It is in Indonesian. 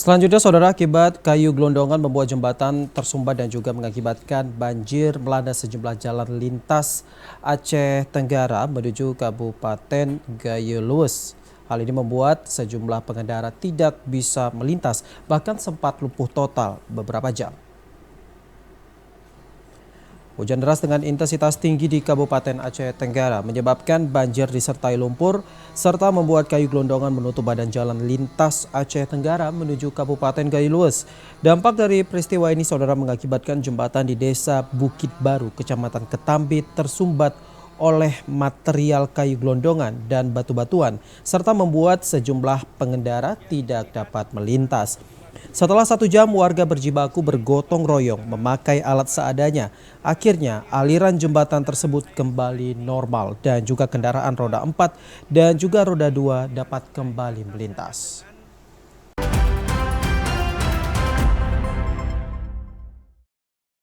Selanjutnya, saudara, akibat kayu gelondongan membuat jembatan tersumbat dan juga mengakibatkan banjir melanda sejumlah jalan lintas Aceh Tenggara menuju Kabupaten Gayo Luwes. Hal ini membuat sejumlah pengendara tidak bisa melintas, bahkan sempat lumpuh total beberapa jam. Hujan deras dengan intensitas tinggi di Kabupaten Aceh Tenggara menyebabkan banjir disertai lumpur serta membuat kayu gelondongan menutup badan jalan lintas Aceh Tenggara menuju Kabupaten Gayo Luwes. Dampak dari peristiwa ini, saudara, mengakibatkan jembatan di Desa Bukit Baru, Kecamatan Ketambi tersumbat oleh material kayu gelondongan dan batu-batuan serta membuat sejumlah pengendara tidak dapat melintas. Setelah 1 jam warga berjibaku bergotong royong memakai alat seadanya. Akhirnya aliran jembatan tersebut kembali normal dan juga kendaraan roda 4 dan juga roda 2 dapat kembali melintas.